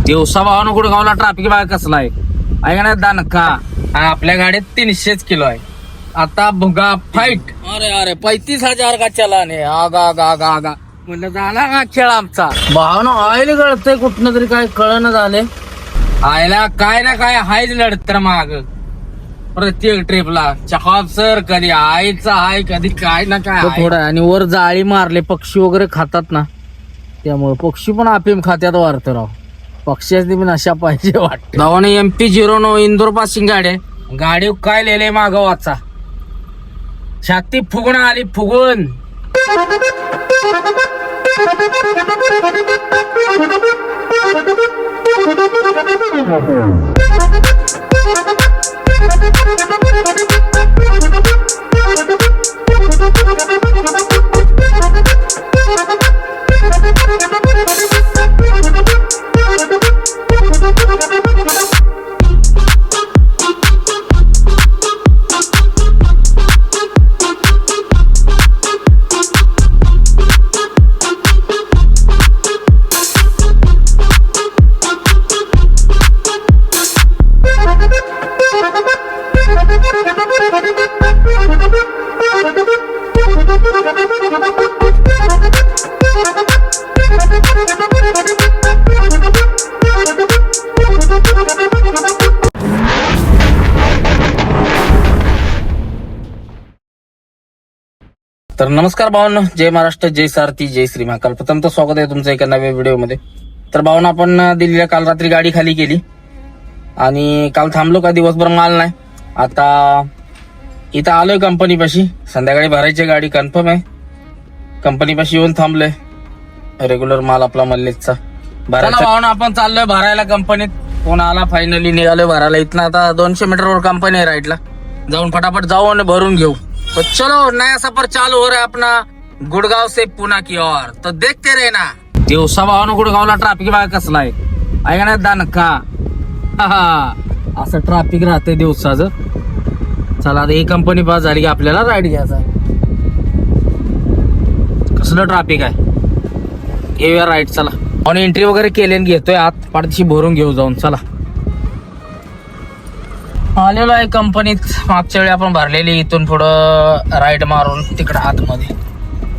दिवसा भावानं गुडगावला traffic bye कसला आहे ऐका नाही दानका. आणि आपल्या गाडीत 300 किलो आहे. आता भुगा फाईट. अरे अरे 35,000 का चलान आहे. आगा आगा आगा आगा म्हणलं झाला का खेळ आमचा. भावानं ऑइल गळतंय कुठनं तरी काय कळणं झाले. आयला काय ना काय हायच लढत माग प्रत्येक ट्रिपला. चहाब सर कधी आईचा हाय कधी काय ना काय थोडं. आणि वर जाळी मारले पक्षी वगैरे खातात ना त्यामुळे पक्षी पण अफीम खात्यात वारत राव. पक्ष्याची पण अशा पाहिजे वाटते. धावाने MP09 इंदोर पासिंग गाडी काय लिहिले माग वाचा. छाती फुगण आली फुगून. तर नमस्कार भावांनो, जय महाराष्ट्र, जय सारथी, जय श्री महाकाल. प्रथम तर स्वागत आहे तुमचं एका नव्या व्हिडिओमध्ये. तर भावांनो, आपण दिल्लीला काल रात्री गाडी खाली केली आणि काल थांबलो का दिवसभर माल नाही. आता इथं आलोय कंपनीपाशी. संध्याकाळी भरायची गाडी कन्फर्म आहे. कंपनीपाशी येऊन थांबलोय. रेग्युलर माल आपला मल्लेजचा भरायला. भावांनो, आपण चाललोय भरायला कंपनीत. फोन आला, फायनली निघालोय भरायला. इथनं आता 200 मीटरवर कंपनी आहे राईटला. जाऊन फटाफट जाऊ आणि भरून घेऊ. तो चलो नया सफर चालू हो रहा है अपना गुड़गांव से पुणे की ओर. तो देखते रहना. दिवसा भावानं गुडगावला ट्रॅफिक बाय कसला आहे ऐका नाही दानका. असं ट्रॅफिक राहते दिवसाचं. चला आता ही कंपनी पास झाली की आपल्याला राईड घ्यायचा. कसलं ट्रॅफिक आहे. घेऊया राईड. चला आणि एंट्री वगैरे केली घेतोय आत पाठीशी भरून घेऊ जाऊन. चला आलेलो आहे कंपनीत. मागच्या वेळी आपण भरलेली. इथून पुढं राईट मारून तिकडे आतमध्ये.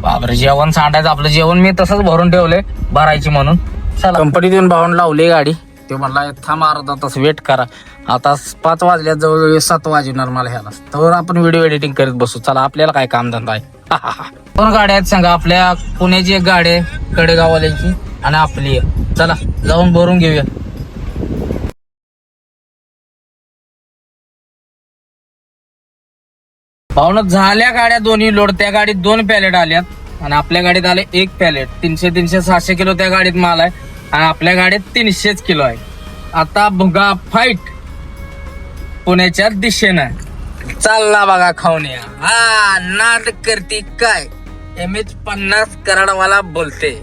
बापरे जेवण सांडायचं आपलं जेवण मी तसंच भरून ठेवलंय भरायची म्हणून. चला कंपनीत येऊन भावून लावली गाडी. ते म्हणला थांब अर्धा तास वेट करा. आता 5 वाजल्यात जवळ 7 वाजणार मला ह्याला. तर आपण व्हिडिओ एडिटिंग करीत बसू. चला आपल्याला काय कामधंदा आहे. 2 गाड्या आहेत सांगा. आपल्या पुण्याची एक गाडी आहे कडेगाववाल्याची आणि आपली. चला जाऊन भरून घेऊया. भावनं झाल्या गाड्या दोन्ही लोड. त्या गाडीत 2 पॅलेट आल्यात आणि आपल्या गाडीत आले 1 पॅलेट. 300 700 किलो त्या गाडीत माल आहे आणि आपल्या गाडीत 300 किलो आहे. आता भुगा फाईट पुण्याच्या दिशेनं चालला बघा खाऊन या. हा नाद करती काय. MH50 कराडवाला बोलते.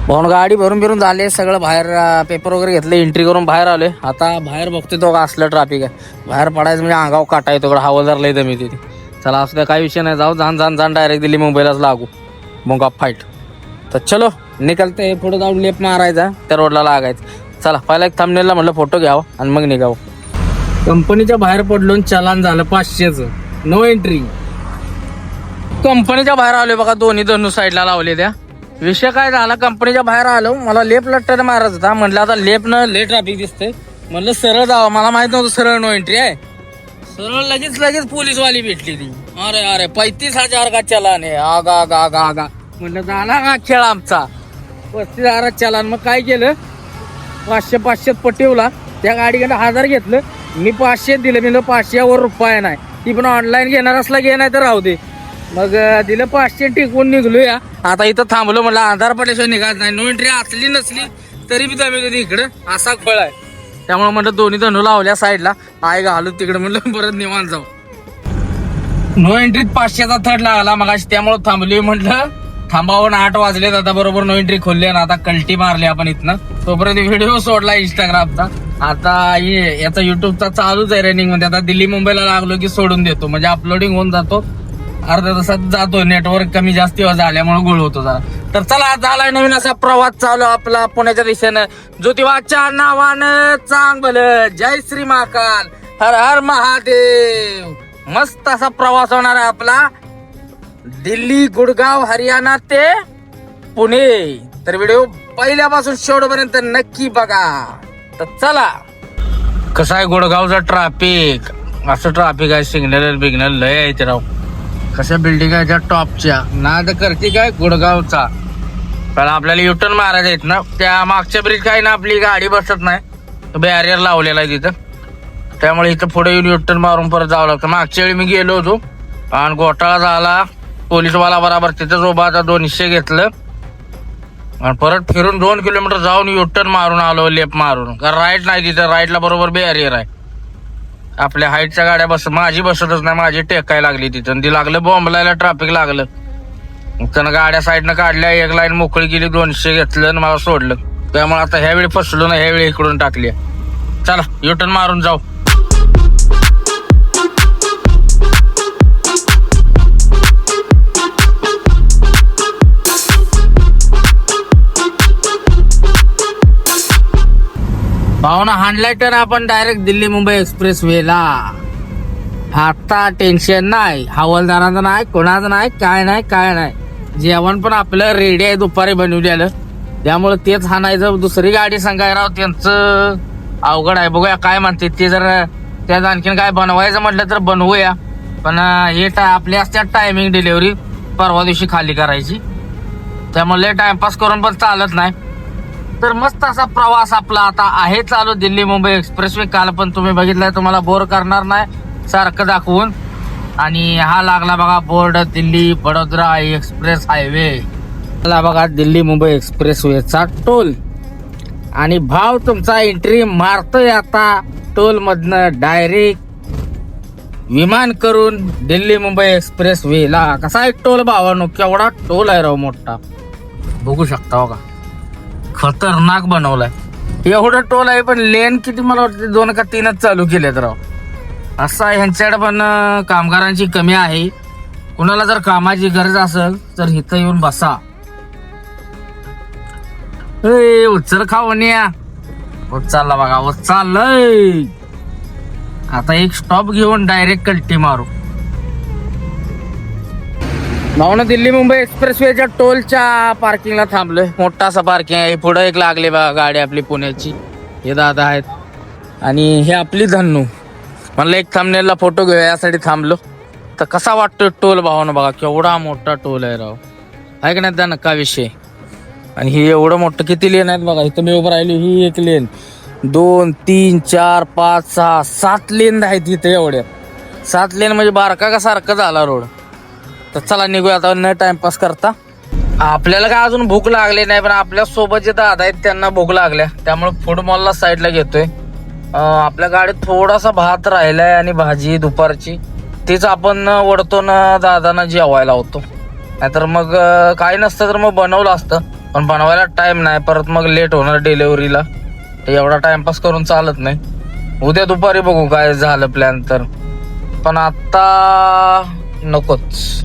भाऊन गाडी भरून बिरून झाले सगळं. बाहेर पेपर वगैरे घेतले. एंट्री करून बाहेर आलोय. आता बाहेर बघतोय तो का असलं ट्रॅफिक आहे. बाहेर पडायचं म्हणजे अंगाव काटा येतो. हवालदार लय दमी तिथे. चला असं काय काही विषय नाही. जाऊ जाण डायरेक्ट दिल्ली मुंबईलाच लागू. मग फाईट. तर चलो निकलते. पुढे जाऊन लेप मारायचा त्या रोडला लागायचं. चला पहिला एक थंबनेलला म्हटलं फोटो घ्यावं आणि मग निघावं. कंपनीच्या बाहेर पडलो. चलान झालं 500चं. No entry. कंपनीच्या बाहेर आलोय बघा. दोन्ही धनू साईडला लावले. त्या विषय काय झाला. कंपनीच्या बाहेर आलो. मला लेफ्ट लट्टर मारायचा होता. म्हटलं आता लेफ्टनं लय ट्रॅफिक दिसतंय. म्हणलं सरळ जावं. मला माहित नव्हतं सरळ नो एंट्री आहे. सरळ लगेच पोलीसवाली भेटली ती. अरे अरे 35,000 का चलान आहे. आगा आगा आगा आगा म्हणलं झाला का खेळ आमचा. 35,000 चलान. मग काय केलं 500 पटिवला. त्या गाडीकडे 1000 घेतलं. मी 500 दिलं. मी 500 वर रुपये नाही. ती पण ऑनलाईन घेणार असला घे नाही तर राहू दे. मग दिलं 500 टिकून निघलोया. आता इथं थांबलो. म्हणलं आधार पडल्याशिवाय निघायचं नाही. नो एंट्री असली नसली तरी बी दमी होती इकडं. असा फळ आहे. त्यामुळे म्हटलं दोन्ही धनू लावल्या साईडला. आय घालू तिकडे. म्हणलं परत निवांत जाऊ. नो एंट्रीत 500चा थर्ड लागला मगाशी. त्यामुळे थांबलोय. म्हटलं थांबावून 8 वाजलेत. आता बरोबर नो एंट्री खोलली ना. आता कल्टी मारली आपण इथनं. तोपर्यंत व्हिडिओ सोडला इंस्टाग्रामचा. आता याचा युट्यूबचा चालूच आहे रनिंग मध्ये. आता दिल्ली मुंबईला लागलो की सोडून देतो. म्हणजे अपलोडिंग होऊन जातो. अर्ध्या तासात जातो. नेटवर्क कमी जास्ती झाल्यामुळे गोळ होतो जरा. तर चला झालाय नवीन असा प्रवास चालू आपला पुण्याच्या दिशेनं. ज्योतिबाच्या नावानं चांग भलं, जय श्री महाकाल, हर हर महादेव. मस्त असा प्रवास होणार आहे आपला दिल्ली, गुडगाव, हरियाणा ते पुणे. तर व्हिडिओ पहिल्यापासून शेवटपर्यंत नक्की बघा. तर चला. कसं आहे गुडगावचं ट्रॅफिक, असं ट्रॅफिक आहे, सिग्नल बिग्नल लय आहे राव. कशा बिल्डिंग आहे त्या टॉपच्या, नाद करते काय गुडगावचा. पण आपल्याला युटर्न मारायचं आहेत ना, त्या मागच्या ब्रिज काय ना आपली गाडी बसत नाही, बॅरियर लावलेला आहे तिथं. त्यामुळे इथं पुढे येऊन युटर्न मारून परत जावं लागतं. मागच्या वेळी मी गेलो होतो आणि घोटाळा झाला, पोलीसवाला बराबर तिथंच उभा होता, 200 घेतलं आणि परत फिरून 2 किलोमीटर जाऊन युटर्न मारून आलो, लेफ्ट मारून. कारण राईट नाही तिथं, राईटला बरोबर बॅरियर आहे. आपल्या हाईटच्या गाड्या माझी बसतच नाही, माझी टेकाय लागली तिथं. ती लागलं बॉम्बलायला, ट्रॅफिक लागलं. त्यानं गाड्या साईडनं काढल्या, एक लाईन मोकळी गेली, 200 घेतलं आणि मला सोडलं. त्यामुळे आता ह्यावेळी फसलो ना, ह्यावेळी इकडून टाकली. चला युटर्न मारून जाऊ. भावना हाणलाय तर आपण डायरेक्ट दिल्ली मुंबई एक्सप्रेस वेला. आता टेन्शन नाही, हवालदाराचं नाही, कोणाचं नाही, काय नाही. जेवण पण आपलं रेडी आहे, दुपारी बनवलेलं. त्यामुळे तेच हाणायचं. दुसरी गाडी सांगाय राव, त्यांचं अवघड आहे. बघूया काय म्हणते ते. जर त्यात आणखीन काय बनवायचं म्हटलं तर बनवूया. पण हे आपली असत्या टायमिंग डिलिव्हरी परवा दिवशी खाली करायची. त्यामुळे टाइमपास करून पण चालत नाही. तर मस्त असा प्रवास आपला आता आहे चालू, दिल्ली मुंबई एक्सप्रेसवे. काल पण तुम्ही बघितलाय, तुम्हाला बोर करणार नाही सारखं दाखवून. आणि हा लागला बघा board, Delhi Vadodara express highway. मला बघा दिल्ली मुंबई एक्सप्रेसवेचा टोल. आणि भाव तुमचा एंट्री मारतोय आता टोल मधनं डायरेक्ट विमान करून दिल्ली मुंबई एक्सप्रेसवेला. कसा आहे टोल भावानो, केवढा टोल आहे राव, मोठा. बघू शकता बघा, खतरनाक बनवलाय. एवढं टोल आहे, पण लेन किती मला वाटतं 2 का 3च चालू केलेत राव. असं आहे ह्यांच्याकडे. पण कामगारांची कमी आहे. कुणाला जर कामाची गरज असेल तर इथं येऊन बसा. उचल खावण्या उचलला बघा, उचललंय. आता एक स्टॉप घेऊन डायरेक्ट कल्टी मारू. भावना दिल्ली मुंबई एक्सप्रेसवेच्या टोलच्या पार्किंगला थांबलोय. मोठा असा पार्किंग आहे. पुढे एक लागले बघा गाडी आपली पुण्याची. हे दादा आहेत आणि हे आपली धन्नू. म्हणलं एक थंबनेलला फोटो घेऊया यासाठी थांबलो. तर कसा वाटतोय टोल भावानं, बघा केवढा मोठा टोल आहे राव. आहे का नाही त्या नका विषय. आणि हे एवढं मोठं किती लेन आहेत बघा. इथं मी उभं राहिलो, ही एक लेन, 2, 3, 4, 5, 6, 7 लेन आहेत इथं. एवढ्या 7 लेन म्हणजे बारका का सारखं झाला रोड. तर चला निघूया आता, न टाइमपास करता. आपल्याला काय अजून भूक लागली नाही, पण आपल्या सोबत जे दादा आहेत त्यांना भूक लागल्या. त्यामुळे फूड मॉलला साईडला घेतोय. आपल्या गाडीत थोडासा भात राहिलाय आणि भाजी दुपारची, तीच आपण वडतो ना दादांना जेवायला होतो. नाहीतर मग काही नसतं तर मग बनवलं असतं, पण बनवायला टाइम नाही, परत मग लेट होणार डिलेव्हरीला. तर एवढा टाइमपास करून चालत नाही. उद्या दुपारी बघू काय झालं प्लॅन तर. पण आता नकोच.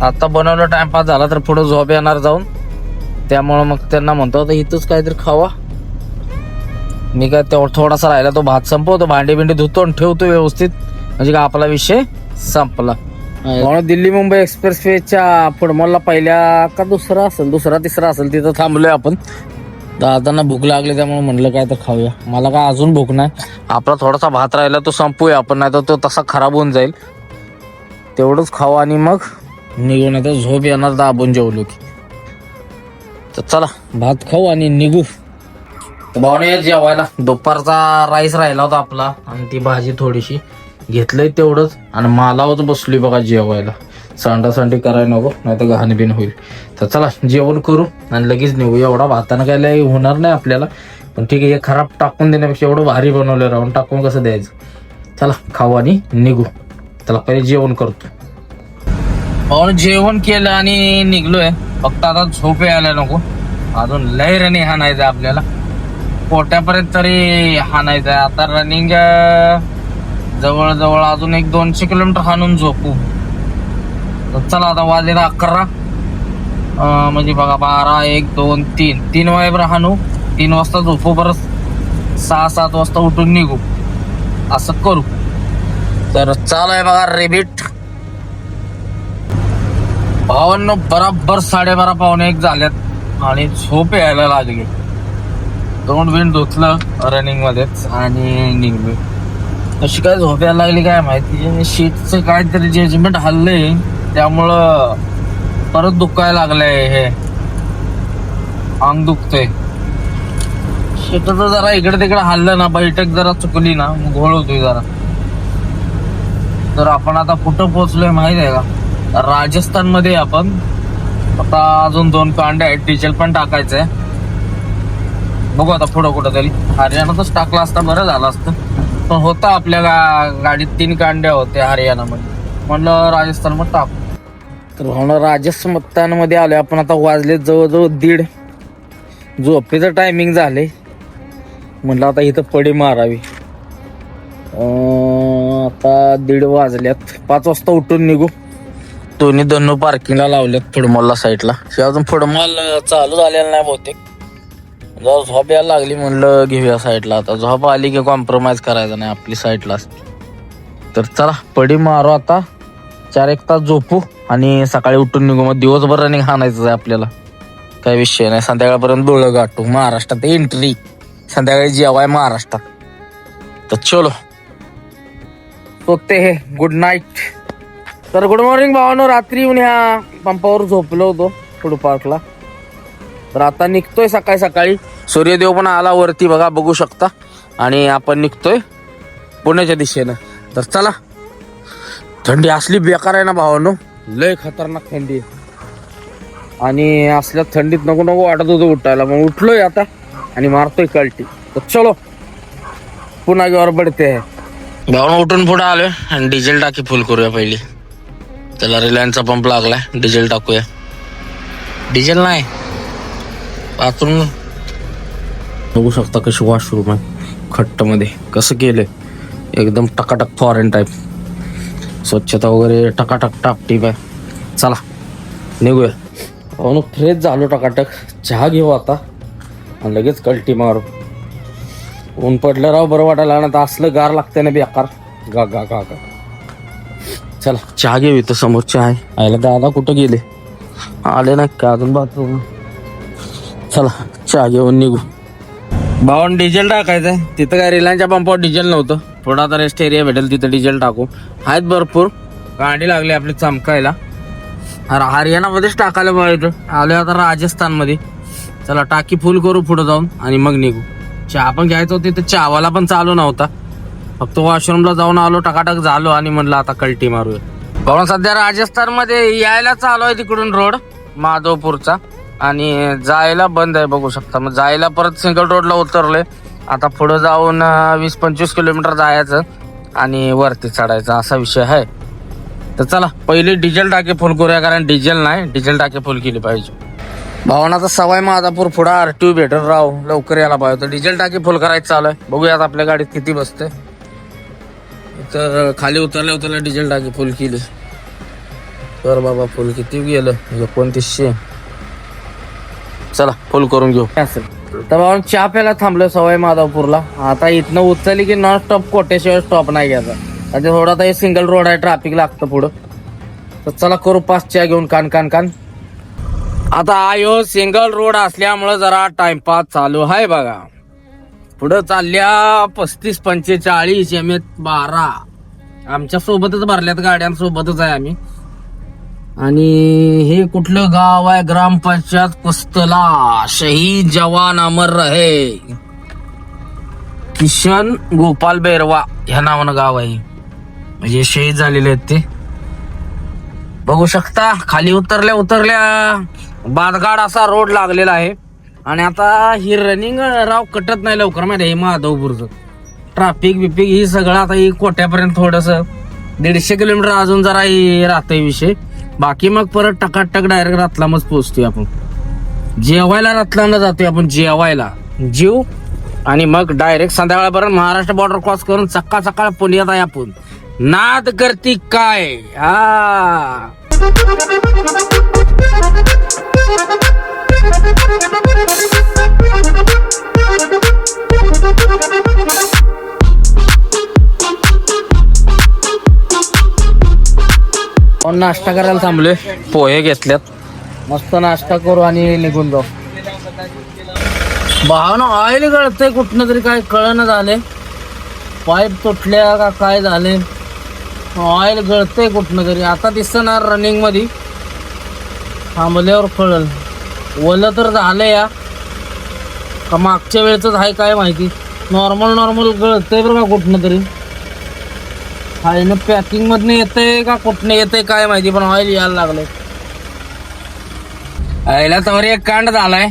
आता बनवलं, टाइमपास झाला तर पुढे झोप येणार जाऊन. त्यामुळं मग त्यांना म्हणतो आता इथंच काहीतरी खावा. मी काय तेवढा थोडासा राहिला तो भात संपवतो, भांडी बिंडी धुतो आणि ठेवतो व्यवस्थित, म्हणजे का आपला विषय संपला. दिल्ली मुंबई एक्सप्रेसवेच्या फुडमॉलला पहिल्या का दुसरा तिसरा असेल तिथं थांबलोय आपण. दादांना भूक लागली त्यामुळे म्हणलं काय तर खाऊया. मला काय अजून भूक नाही. आपला थोडासा भात राहिला तो संपवूया आपण, नाही तर तो तसा खराब होऊन जाईल. तेवढंच खाऊ आणि मग निघून. आता झोप येणार दाबून जेवलो की. तर चला भात खाऊ आणि निघू. भावने जेवायला दुपारचा राईस राहिला होता आपला आणि ती भाजी थोडीशी घेतलंय तेवढंच. आणि मालावच बसलोय बघा जेवायला. सांडासांडी करायला नको, नाही तर घाणबिन होईल. तर चला जेवण करू आणि लगेच निघू. एवढा भातानं काय लय होणार नाही आपल्याला, पण ठीक आहे. हे खराब टाकून देण्यापेक्षा एवढं भारी बनवलं राहून टाकून कसं द्यायचं. चला खाऊ आणि निघू. चला पहिले जेवण करतो. भाऊ जेवण केलं आणि निघलोय. फक्त आता झोप यायला नको, अजून लय रनिंग हाणायचं आपल्याला. पोट्यापर्यंत तरी हाणायचं आहे. आता रनिंग जवळजवळ अजून 100-200 किलोमीटर हाणून झोपू. तर चला आता वाजले 11. म्हणजे बघा 12, 1, 2, 3 वाजेपर्यंत हाणू. 3 वाजता झोपू, परत 6-7 वाजता उठून निघू, असं करू. तर चालू आहे बघा रेबिट. भावांनो बराबर 12:30 पावणे 1 झाल्यात आणि झोप यायला लागली. तोंड बिंड धुतलं रनिंग मध्येच आणि निघलो. अशी काय झोप यायला लागली काय माहिती. शीटचं काहीतरी जजमेंट हल्लंय, त्यामुळं परत दुखायला लागलंय. हे अंग दुखतंय. शीटचं जरा इकडे तिकडे हल्लं ना, बैठक जरा चुकली ना, मग घोळ होतोय जरा. तर आपण आता कुठं पोहोचलोय माहित आहे का? राजस्थान मध्ये आपण. आता अजून 2 कांडे आहेत, डिझेल पण टाकायचंय. बघू आता पुढं कुठं तरी. हरियाणातच टाकला असता बरं झालं असतं, पण होता आपल्या गाडीत 3 कांड्या होत्या हरियाणामध्ये, म्हणलं राजस्थान मध्ये टाकू. तर भावना राजस्थानमध्ये आले आपण. आता वाजले जवळजवळ 1:30. झोपेचं टायमिंग झाले, म्हणलं आता इथं पडी मारावी. आता 1:30 वाजल्यात. 5 वाजता उठून निघू. दोन्ही पार्किंगला लावल्यात फुडमॉलला साईडला. अजून फुडमॉल चालू झालेला नाही बहुतेक. जरा झोप यायला लागली, म्हणलं घेऊया साईडला. आता झोप आली की कॉम्प्रोमाइज करायचं नाही, आपली साईडला असते. तर चला पडी मारू आता. 4-1 तास झोपू आणि सकाळी उठून निघू. मग दिवसभर रनिंग हाणायचं आहे आपल्याला, काही विषय नाही. संध्याकाळपर्यंत डोळं गाठू. महाराष्ट्रात एंट्री, संध्याकाळी जेवाय महाराष्ट्रात. तर चलो सोते हे. Good night. तर गुड मॉर्निंग भावानो. रात्री येऊन ह्या पंपावर झोपलो होतो फूड पार्कला. तर आता निघतोय सकाळी सकाळी. सूर्यदेव पण आला वरती बघा, बघू शकता. आणि आपण निघतोय पुण्याच्या दिशेनं. तर चला. थंडी असली बेकार आहे ना भावानो, लय खतरनाक थंडी आहे. आणि असल्या थंडीत नको नको वाटत होतं उठायला, मग उठलोय आता आणि मारतोय कल्टी. तर चलो पुन्हा घेवर पडते भावना. उठून पुढे आलोय आणि डिझेल टाकी फुल करूया पहिली. त्याला रिलायन्सचा पंप लागलाय, डिझेल टाकूया. डिझेल नाही, बाथरूम बघू शकता कशी वॉशरूम आहे खट्ट मध्ये. कसं केलंय एकदम टकाटक, फॉरेन टाईप. स्वच्छता वगैरे टकाटक टापटीप आहे. चला निघूया. हो फ्रेश झालो टकाटक. चहा घेऊ आता आणि लगेच कल्टी मारू. ऊन पडलं राव, बरं वाटायला ना. असलं गार लागतंय ना बेकार. गा गा गा गा. चला चहा घेऊ. इथं समोर चहा आहे. आयला दादा कुठं गेले? आले ना का अजून बाथरूम? चला चहा घेऊन निघू. भावान डिझेल टाकायचंय. तिथं काय रिलायन्सच्या पंपावर डिझेल नव्हतं. थोडा आता रेस्ट एरिया भेटेल तिथं डिझेल टाकू. आहेत भरपूर. गाडी लागली आपली चमकायला. हरियाणामध्येच टाकायला पाहिजे. आलोय आता राजस्थानमध्ये. चला टाकी फुल करू पुढे जाऊन आणि मग निघू. चहा पण घ्यायचं होती, तर चहावाला पण चालू नव्हता. फक्त वॉशरूमला जाऊन आलो, टकाटक झालो आणि म्हणलं आता कल्टी मारूया. भाऊ सध्या राजस्थान मध्ये यायला चालू आहे तिकडून रोड माधवपूरचा, आणि जायला बंद आहे बघू शकता. मग जायला परत सिंगल रोडला उतरले. आता पुढे जाऊन 20-25 किलोमीटर जायचं आणि वरती चढायचं, असा विषय आहे. तर चला पहिले डिझेल टाकी फुल करूया, कारण डिझेल नाही, डिझेल टाकी फुल केली पाहिजे. भावनाचा सवाई माधापूर पुढे RTO भेटेल राव, लवकर यायला पाहिजे. तर डिझेल टाकी फुल करायचं चालू आहे. बघूयात आपल्या गाडीत किती बसते. तर खाली उतरल्या डिझेल टाकी फुल केली. तर बाबा फुल किती गेलं? 2900. चला फुल करून घेऊ. तर बाबा चहा प्यायला थांबलोय सवाई माधवपूरला. आता इथनं उचलली की नॉन स्टॉप कोट्याशिवाय स्टॉप नाही घ्यायचा. म्हणजे थोडा आता हे सिंगल रोड आहे, ट्रॅफिक लागतं पुढं. तर चला करू 5 चहा घेऊन कान कान कान. आता आयो सिंगल रोड असल्यामुळं जरा टाइमपास चालू आहे बघा. पुढं चालल्या 35-45 एम 12. आमच्या सोबतच भरल्यात गाड्यांसोबतच आहे आम्ही. आणि हे कुठलं गाव आहे? ग्रामपंचायत पुस्तला. शहीद जवान अमर रहे. किशन गोपाल बेरवा ह्या नावानं गाव आहे. म्हणजे शहीद झालेले आहेत ते. बघू शकता खाली उतरल्या बादगाड असा रोड लागलेला आहे. आणि आता ही रनिंग राव कटत नाही लवकर माहिती आहे. माधवपूरचं ट्रॅफिक बिपिक ही सगळं आता ही कोट्यापर्यंत थोडस 150 किलोमीटर अजून जरा राहतोय विषय. बाकी मग परत टकाटक डायरेक्ट रतलामच पोहोचतोय आपण. जेवायला रतलामला जातोय आपण, जेवायला जीव. आणि मग डायरेक्ट संध्याकाळपर्यंत महाराष्ट्र बॉर्डर क्रॉस करून सकाळ पुण्यात आहे आपण. नाद करती काय हा. नाश्ता करायला थांबलोय, पोहे घेतल्यात, मस्त नाश्ता करू आणि निघून जाऊ. भावना ऑइल गळतंय कुठनं तरी, काय कळणं झाले, पाईप तुटल्या का काय झाले, ऑइल गळतंय कुठनं तरी. आता दिसणार रनिंग मध्ये, थांबल्यावर कळल. ओलं तर झालं या का मागच्या वेळेच आहे काय माहिती. नॉर्मल गळतंय बरं का कुठनं तरी. हायनं पॅकिंग मधनं येतंय का कुठनं येतंय काय माहिती, पण ऑइल यायला लागलंय. आयला तर एक कांड झालाय.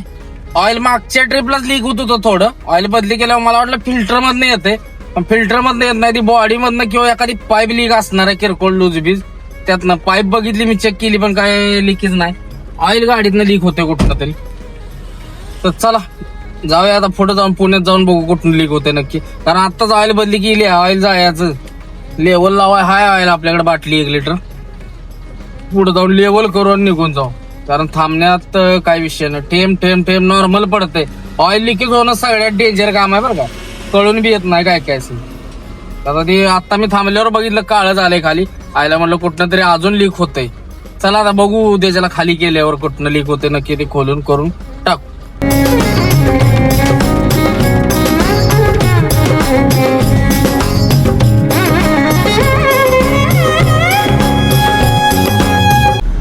ऑइल मागच्या ट्रिपलाच लीक होत होतं थोडं. ऑइल बदली केल्यावर मला वाटलं फिल्टर मधनं येते, पण फिल्टर मधनं येत नाही, ती बॉडी मधनं किंवा एखादी पाईप लीक असणार आहे, किरकोळ लूजबीज त्यातनं. पाईप बघितली मी, चेक केली, पण काय लीकेज नाही. ऑइल गाडीतनं लीक होते कुठनं तरी. तर चला जाऊया आता पुढे जाऊन, पुण्यात जाऊन बघू कुठून लीक होते नक्की. कारण आत्ताच ऑइल बदली केली, ऑइल जायचं लेवल लावाय हाय ऑइल आपल्याकडे बाटली 1 लिटर. पुढे जाऊन लेवल करून निघून जाऊ, कारण थांबण्यात काय विषय नाही. थेंब नॉर्मल पडते. ऑइल लिकेज होणं सगळ्यात डेंजर काम आहे बरं का, कळून बी येत नाही काय काय असेल. आता ते आता मी थांबल्यावर बघितलं काळं झालंय खाली. आयला म्हटलं कुठनं तरी अजून लीक होतंय. चला आता बघू त्याच्याला खाली केल्यावर कुठनं लीक होते नक्की, ते खोलून करून टाक.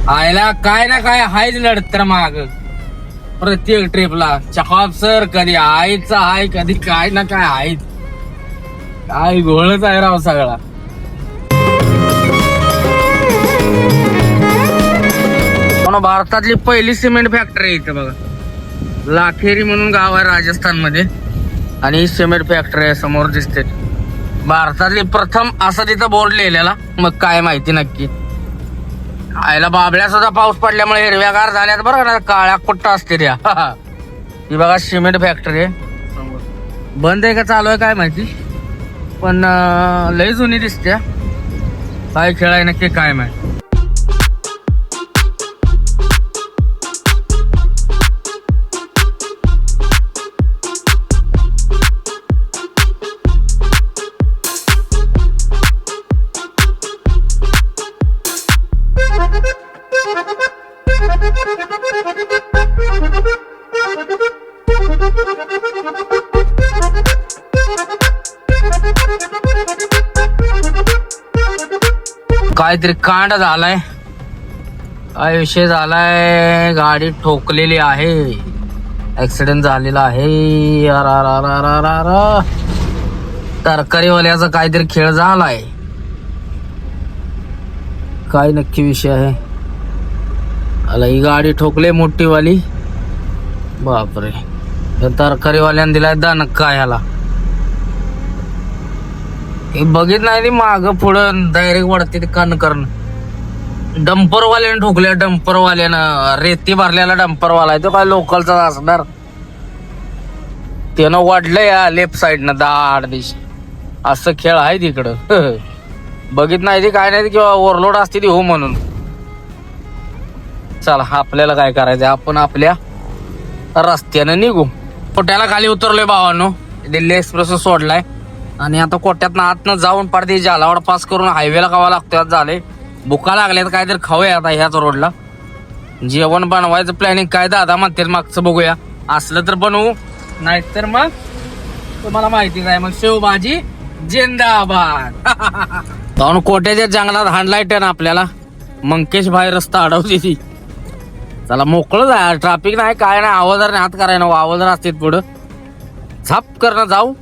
आयला काय ना काय हायच लढत तर माग प्रत्येक ट्रिपला. चहाप सर कधी आईचा आहे, कधी काय ना काय आहे. काय घोळच आहे राव सगळा. भारतातली पहिली सिमेंट फॅक्टरी आहे इथं बघा. लाखेरी म्हणून गाव आहे राजस्थान मध्ये, आणि ही सिमेंट फॅक्टरी आहे समोर दिसते. भारतातली प्रथम असं तिथं बोर्ड लिहिलेला. मग काय माहिती नक्की. आयला बाबळ्या सुद्धा पाऊस पडल्यामुळे हिरव्यागार झाल्यात बरं का, काळ्या कुट्टा असते त्या. ही बघा सिमेंट फॅक्टरी आहे. बंद आहे का चालू आहे काय माहिती, पण लय जुनी दिसते. काय खेळ आहे नक्की काय माहिती. काहीतरी कांड झालाय, काय विषय झालाय. गाडी ठोकलेली आहे, ऍक्सिडेंट झालेला आहे. तरकारीवाल्याचा काहीतरी खेळ झालाय. काय नक्की विषय आहे. आला ही गाडी ठोकले मोठीवाली. बापरे, तरकारीवाल्याने दिलाय दणका ह्याला. बघित नाही माग पुढं डायरेक्ट वाढते ते कान करणं. डंपरवाल्याने ठोकल्या, डंपरवाल्यानं रेती भरलेला डंपरवाला आहे तो, काय लोकलचा असणार. त्यानं वाढलं या लेफ्ट साईडनं दाड दिश. असं खेळ आहे तिकडं. बघित नाही ते काय नाही, किंवा ओव्हरलोड असते ती हो म्हणून. चला आपल्याला काय करायचं, आपण आपल्या रस्त्यानं निघू. कोट्याला खाली उतरलोय भावांनो, दिल्ली एक्सप्रेस सोडलाय. आणि आता कोट्यातनं आतनं जाऊन पडते झालावाड पास करून हायवेला खावा लागतोय. आज झाले भुका लागल्यात, काहीतरी खाऊया आता ह्याच रोडला. जेवण बनवायचं प्लॅनिंग काय दादा म्हणते मागचं बघूया. असलं तर बनवू, नाहीतर मग तुम्हाला माहिती काय, मग शेवभाजी जिंदाबाद. जाऊन कोट्याच्या जंगलात हाणलाय टन आपल्याला. मंकेश भाई रस्ता अडवते ती. चला मोकळं जाय, ट्रॅफिक नाही काय नाही. आवाजाने हात करायला नको, आवाजार असते पुढं झाप करणं. जाऊ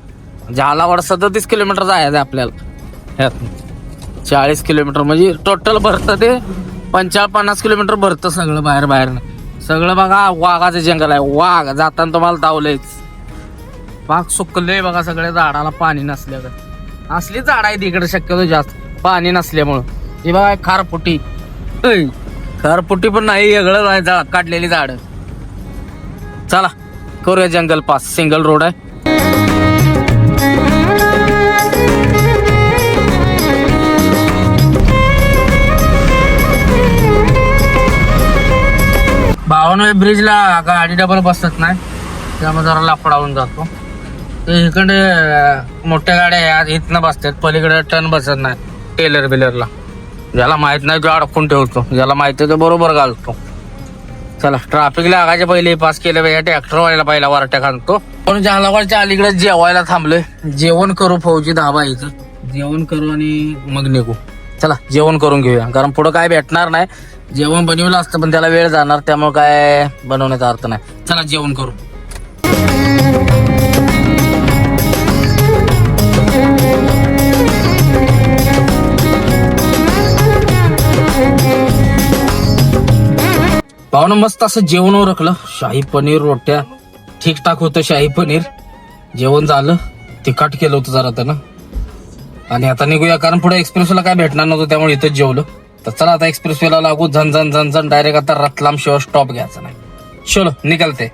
झालावाड 37 किलोमीटर जायचं आपल्याला. 40 किलोमीटर म्हणजे टोटल भरतं ते 55-50 किलोमीटर भरतं सगळं बाहेर. सगळं बघा वाघाचं जंगल आहे. वाघ जाताना तुम्हाला धावलंयच. वाघ सुकलंय बघा सगळ्या झाडाला पाणी नसल्याकडे. असली झाड आहे तिकडे शक्यतो जास्त पाणी नसल्यामुळं. हे बघा खारपुटी, खारपुटी पण नाही, वेगळं आहे झाड काढलेली झाड. चला करूया जंगल पास. सिंगल रोड आहे. भावना ब्रिजला गाडी डबल बसत नाही, त्यामुळे जरा लापडावून जातो. ते इकडे मोठ्या गाड्या इथनं बसतात, पलीकडे टर्न बसत नाही टेलर बिलरला. ज्याला माहित नाही तो अडकून ठेवतो, ज्याला माहित आहे तो बरोबर घालतो. चला ट्रॅफिक लागायच्या पहिले पास केलं पाहिजे, ट्रॅक्टर वाल्याला पहिला वारट्या खातो. पण जहालाबादच्या अलीकडे जेवायला थांबलोय, जेवण करू. फौजी धाबा इथं जेवण करू आणि मग निघू. चला जेवण करून घेऊया, कारण पुढं काय भेटणार नाही. जेवण बनवलं असतं पण त्याला वेळ जाणार, त्यामुळे काय बनवण्याचा अर्थ नाही. चला जेवण करू. पाहुणं मस्त असं जेवण उरकलं, शाही पनीर रोट्या ठीकठाक होतं. शाही पनीर जेवण झालं, तिखट केलं होतं जरा त्यानं. आणि आता निघूया, कारण पुढे एक्सप्रेसला काय भेटणार नव्हतं, त्यामुळे इथंच जेवलं. तर चला आता एक्सप्रेसवेला लागू, झन झन झन डायरेक्ट आता रतलाम शिवाय स्टॉप घ्यायचा नाही. चलो निकलते.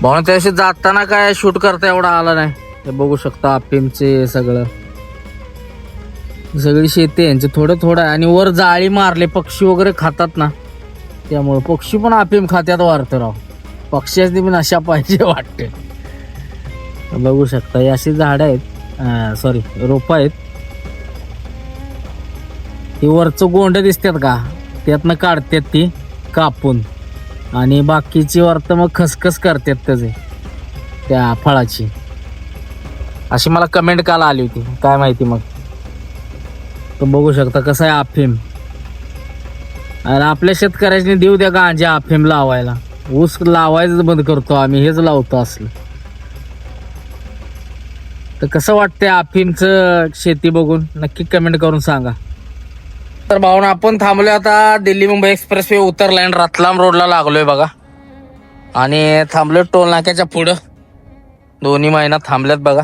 भावना त्याशी जाताना काय शूट करता एवढा आला नाही. हे बघू शकता अफीमचे सगळी शेती यांचे थोडं थोडं. आणि वर जाळी मारले, पक्षी वगैरे खातात ना, त्यामुळे पक्षी पण अफीम खात्यात वारतं राव. पक्ष्याची पण अशा पाहिजे वाटते. बघू शकता ही अशी झाडं आहेत, सॉरी रोपं आहेत. ही वरचं गोंड दिसतात का, त्यातनं काढतात ती कापून, आणि बाकीची वरतं मग खसखस करतात त्याचे त्या फळाची. अशी मला कमेंट काल आली होती, काय माहिती. मग तो बघू शकता कसं आहे अफीम. आणि आपल्या शेतकऱ्याने देऊ द्या गांजा अफीम लावायला. ऊस लावायचं बंद करतो आम्ही, हेच लावतो असलं. तर कसं वाटतंय अफीमचं शेती बघून नक्की कमेंट करून सांगा. तर भावना आपण थांबलोय आता दिल्ली मुंबई एक्सप्रेस वे उतरलाय, रतलाम रोडला लागलोय बघा. आणि थांबलोय टोल नाक्याच्या पुढं. दोन्ही महिना थांबल्यात बघा.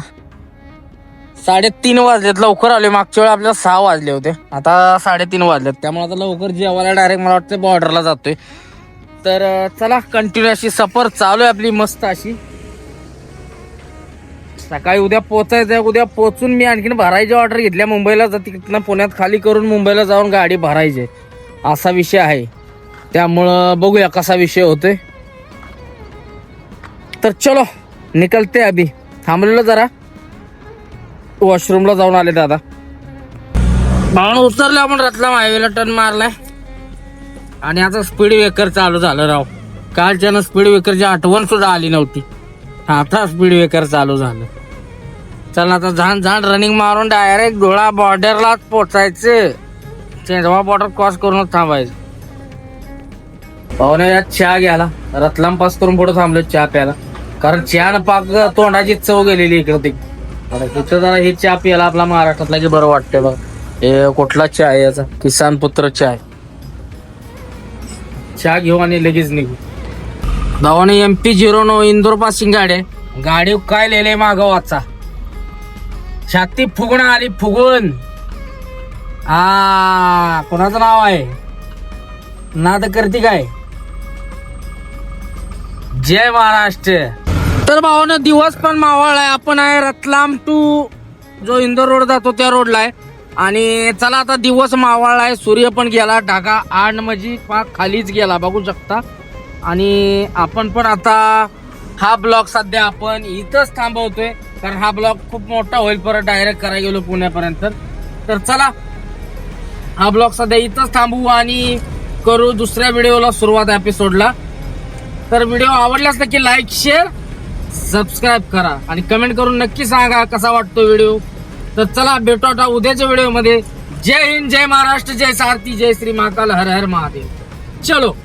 3:30 वाजलेत, लवकर आले. मागच्या वेळी आपल्याला 6 वाजले होते, आता 3:30 वाजलेत. त्यामुळे आता लवकर जेवायला डायरेक्ट मला वाटतं बॉर्डरला जातोय. तर चला कंटिन्यू अशी सफर चालू आहे आपली मस्त अशी. सकाळी उद्या पोचायचं, उद्या पोचून मी आणखीन भरायची ऑर्डर घेतल्या मुंबईला. तिथनं पुण्यात खाली करून मुंबईला जाऊन गाडी भरायची, असा विषय आहे. त्यामुळं बघूया कसा विषय होतोय. तर चलो निकलते अभि. थांबलेलो जरा, वॉशरूमला जाऊन आले दादा. भावना उतरले आपण रतलाम हायवेला, टर्न मारलाय आणि आता स्पीड ब्रेकर चालू झालं राव. कालच्यानं स्पीड ब्रेकरची आठवण सुद्धा आली नव्हती, आता स्पीड ब्रेकर चालू झालं. चल आता झाण रनिंग मारून डायरेक्ट धुळा बॉर्डरलाच पोचायचं. चेंजवा बॉर्डर क्रॉस करूनच थांबायचं. भावना यात चहा घ्यायला रतलाम पास करून पुढे थांबलो चहा प्यायला, कारण चहा पाक तोंडाची चव गेलेली इकडे तिथं जरा हे चहा प्यायला आपला महाराष्ट्रातला की बरं वाटतंय बघ. हे कुठला चहा आहे याचा, किसान पुत्र चहा आहे. चहा घेऊ आणि लगेच निघू. भावाने MP09 इंदोर पासिंग गाडी आहे. गाडी काय लिहिलंय मागं वाचा, छाती फुगणं आली फुगून. कोणाचं नाव आहे, नाद करते काय, जय महाराष्ट्र. तर भावानं दिवस पण मावळ आहे. आपण आहे रतलाम टू जो इंदोर रोड जातो त्या रोडला आहे. आणि चला आता दिवस मावळ आहे, सूर्य पण गेला, ढाका आड म्हणजे पाक खालीच गेला बघू शकता. आणि आपण पण आता हा ब्लॉग सध्या आपण इथंच थांबवतोय, कारण हा ब्लॉग खूप मोठा होईल, परत डायरेक्ट करायला गेलो पुण्यापर्यंत. तर चला हा ब्लॉग सध्या इथंच थांबवू आणि करू दुसऱ्या व्हिडिओला सुरुवात एपिसोडला. तर व्हिडिओ आवडल्यास नक्की लाईक शेअर सबस्क्राईब करा आणि कमेंट करून नक्की सांगा कसा वाटतो व्हिडिओ. तर चला भेटू आता उद्याच्या व्हिडिओ मध्ये. जय हिंद, जय महाराष्ट्र, जय सारथी, जय श्री महाकाल, हर हर महादेव. चलो.